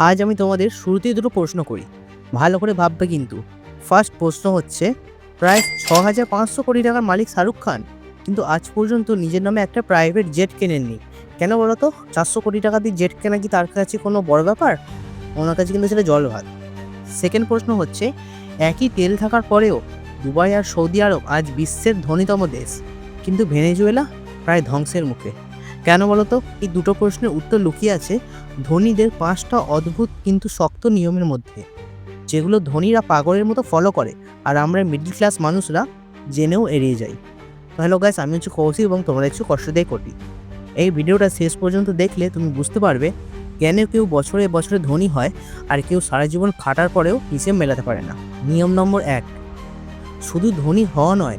আজ আমি তোমাদের শুরুতেই দুটো প্রশ্ন করি, ভালো করে ভাববে কিন্তু। ফার্স্ট প্রশ্ন হচ্ছে, প্রায় 6500 কোটি টাকার মালিক শাহরুখ খান কিন্তু আজ পর্যন্ত নিজের নামে একটা প্রাইভেট জেট কেনেননি। কেন বলো তো? 400 কোটি টাকা দিয়ে জেট কেনা কি তার কাছে কোনো বড় ব্যাপার? ওনার কাছে কিন্তু সেটা জল ভাত। সেকেন্ড প্রশ্ন হচ্ছে, একই তেল থাকার পরেও দুবাই আর সৌদি আরব আজ বিশ্বের ধনীতম দেশ, কিন্তু ভেনেজুয়েলা প্রায় ধ্বংসের মুখে। কেন বলো তো? এই দুটো প্রশ্নের উত্তর লুকিয়ে আছে ধনীদের 5টা অদ্ভুত কিন্তু শক্ত নিয়মের মধ্যে, যেগুলো ধনীরা পাগলের মতো ফলো করে আর আমরা মিডল ক্লাস মানুষরা জেনেও এড়িয়ে যাই। হ্যালো গাইস, আমি হচ্ছে কৌশিক এবং তোমরা হচ্ছে কষ্টদায়ী কোটি। এই ভিডিওটা শেষ পর্যন্ত দেখলে তুমি বুঝতে পারবে কেন কেউ বছরে বছরে ধনী হয় আর কেউ সারা জীবন খাটার পরেও হিসেব মেলাতে পারে না। নিয়ম নম্বর 1, শুধু ধনী হওয়া নয়,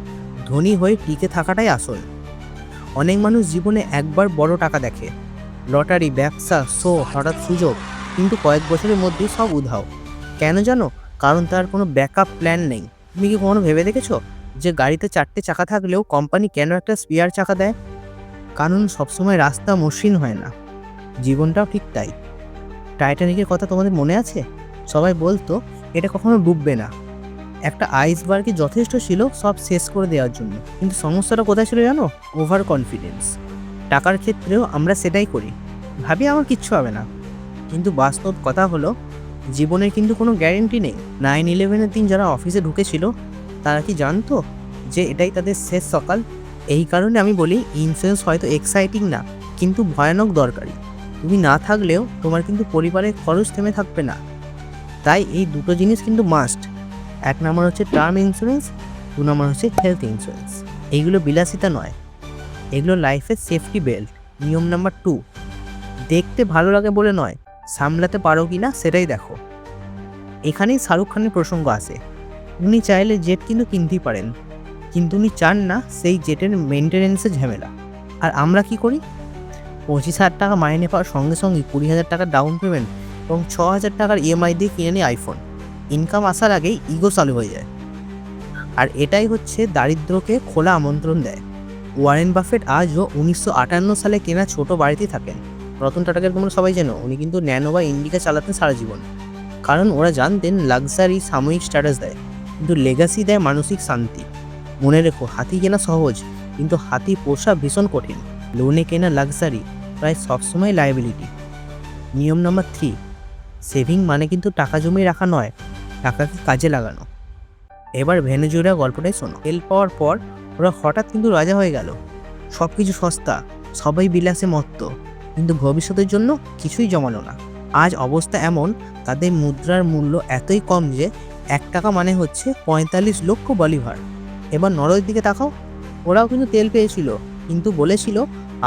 ধনী হয়ে টিকে থাকাটাই আসল। অনেক মানুষ জীবনে একবার বড় টাকা দেখে, লটারি, ব্যবসা, শো, হঠাৎ সুযোগ, কিন্তু কয়েক বছরের মধ্যেই সব উধাও। কেন জানো? কারণ তার কোনো ব্যাকআপ প্ল্যান নেই। তুমি কি কখনো ভেবে দেখেছো যে গাড়িতে 4টে চাকা থাকলেও কোম্পানি কেন একটা স্পেয়ার চাকা দেয়? কারণ সবসময় রাস্তা মসৃণ হয় না। জীবনটাও ঠিক তাই। টাইটানিকের কথা তোমাদের মনে আছে? সবাই বলতো এটা কখনো ডুববে না। একটা আইসবার্গই যথেষ্ট ছিল সব শেষ করে দেওয়ার জন্য। কিন্তু সমস্যাটা কোথায় ছিল জানো? Over confidence. টাকার ক্ষেত্রেও আমরা সেটাই করি, ভাবি আমার কিচ্ছু হবে না। কিন্তু বাস্তব কথা হলো, জীবনের কিন্তু কোনো গ্যারেন্টি নেই। 9/11-এর দিন যারা অফিসে ঢুকেছিল তারা কি জানতো যে এটাই তাদের শেষ সকাল? এই কারণে আমি বলি, ইন্স্যুরেন্স হয়তো এক্সাইটিং না, কিন্তু ভয়ানক দরকারি। তুমি না থাকলেও তোমার কিন্তু পরিবারের খরচ থেমে থাকবে না। তাই এই দুটো জিনিস কিন্তু মাস্ট। 1 নম্বর হচ্ছে টার্ম ইন্স্যুরেন্স, 2 নম্বর হচ্ছে হেলথ ইন্স্যুরেন্স। এইগুলো বিলাসিতা নয়, এগুলো লাইফের সেফটি বেল্ট। নিয়ম নাম্বার 2, দেখতে ভালো লাগে বলে নয়, সামলাতে পারো কি না সেটাই দেখো। এখানেই শাহরুখ খানের প্রসঙ্গ আসে। উনি চাইলে জেট কিন্তু কিনতেই পারেন, কিন্তু উনি চান না সেই জেটের মেনটেনেন্সের ঝামেলা। আর আমরা কি করি? 25,000 টাকা মাইনে পাওয়ার সঙ্গে সঙ্গে 20,000 টাকার ডাউন পেমেন্ট এবং 6,000 টাকার EMI দিয়ে কিনে নিই আইফোন। ইনকাম আসার আগেই ইগো চালু হয়ে যায়। আর এটাই হচ্ছে দারিদ্র্যকে খোলা আমন্ত্রণ দেয়। ওয়ারেন বাফেট আজও 1958 সালে কেনা ছোট বাড়িতেই থাকেন। রতন টাটাকে তোমরা সবাই জানো, উনি কিন্তু ন্যানো বা ইন্ডিকা চালাতেন সারা জীবন। কারণ ওরা জানতেন লাক্সারি সাময়িক স্ট্যাটাস দেয়, কিন্তু লেগাসি দেয় মানসিক শান্তি। মনে রেখো, হাতি কেনা সহজ, কিন্তু হাতি পোষা ভীষণ কঠিন। লোনে কেনা লাক্সারি প্রায় সবসময় লায়াবিলিটি। নিয়ম নাম্বার 3, সেভিং মানে কিন্তু টাকা জমিয়ে রাখা নয়, টাকাকে কাজে লাগানো। এবার ভেনেজুয়েলা গল্পটাই শোনো। তেল পাওয়ার পর ওরা হঠাৎ কিন্তু রাজা হয়ে গেল। সব কিছু সস্তা, সবাই বিলাসে মত্ত, কিন্তু ভবিষ্যতের জন্য কিছুই জমালো না। আজ অবস্থা এমন, তাদের মুদ্রার মূল্য এতই কম যে 1 টাকা মানে হচ্ছে 45 লক্ষ বলিভার। এবার নরওয়ের দিকে তাকাও, ওরাও কিন্তু তেল পেয়েছিল, কিন্তু বলেছিল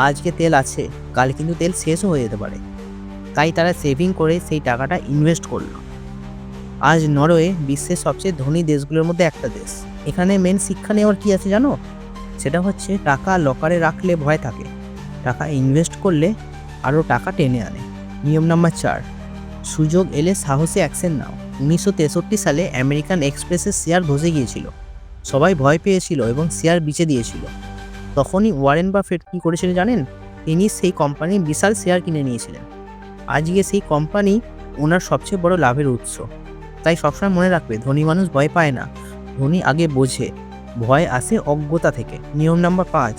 আজকে তেল আছে, কাল কিন্তু তেল শেষও হয়ে যেতে পারে। তাই তারা সেভিং করে সেই টাকাটা ইনভেস্ট করলো। আজ নরওয়ে বিশ্বের সবচেয়ে ধনী দেশগুলোর মধ্যে একটা দেশ। এখানে মেন শিক্ষা নেওয়ার কি আছে জানো? সেটা হচ্ছে টাকা লকারে রাখলে ভয় থাকে, টাকা ইনভেস্ট করলে আরও টাকা টেনে আনে। নিয়ম নাম্বার 4, সুযোগ এলে সাহসে অ্যাকশন নাও। 1963 সালে আমেরিকান এক্সপ্রেসের শেয়ার ধসে গিয়েছিল, সবাই ভয় পেয়েছিল এবং শেয়ার বিচে দিয়েছিল। তখনই ওয়ারেন বাফেট কী করেছিলেন জানেন? তিনি সেই কোম্পানির বিশাল শেয়ার কিনে নিয়েছিলেন। আজকে সেই কোম্পানি ওনার সবচেয়ে বড় লাভের উৎস। তাই সবসময় মনে রাখবে, ধনী মানুষ ভয় পায় না, ধনী আগে বোঝে ভয় আসে অজ্ঞতা থেকে। নিয়ম নাম্বার 5,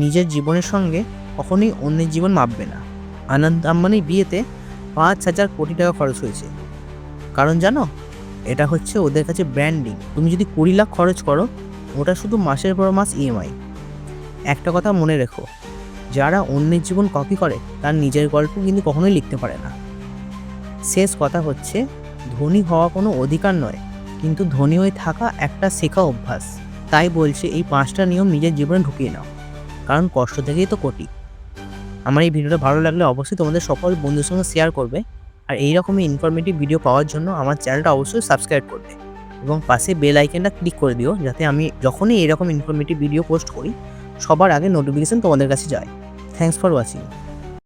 নিজের জীবনের সঙ্গে কখনোই অন্যের জীবন মাপবে না। আনন্দ আম্বানির বিয়েতে 5,000 কোটি টাকা খরচ হয়েছে, কারণ জানো, এটা হচ্ছে ওদের কাছে ব্র্যান্ডিং। তুমি যদি 20 লাখ খরচ করো, ওটা শুধু মাসের পর মাস EMI। একটা কথা মনে রেখো, যারা অন্যের জীবন কপি করে তার নিজের গল্প কিন্তু কখনোই লিখতে পারে না। শেষ কথা হচ্ছে, ধনী হওয়া কোনো অধিকার নয়, কিন্তু ধনী হয়ে থাকা একটা শেখা অভ্যাস। তাই বলছে এই 5টা নিয়ম নিজের জীবনে ঢুকিয়ে নাও, কারণ কষ্ট থেকেই তো কোটি। আমার এই ভিডিওটা ভালো লাগলে অবশ্যই তোমাদের সকল বন্ধুর সঙ্গে শেয়ার করবে, আর এইরকমই ইনফরমেটিভ ভিডিও পাওয়ার জন্য আমার চ্যানেলটা অবশ্যই সাবস্ক্রাইব করবে এবং পাশে বেল আইকনটা ক্লিক করে দিও, যাতে আমি যখনই এরকম ইনফরমেটিভ ভিডিও পোস্ট করি সবার আগে নোটিফিকেশন তোমাদের কাছে যায়। Thanks for watching.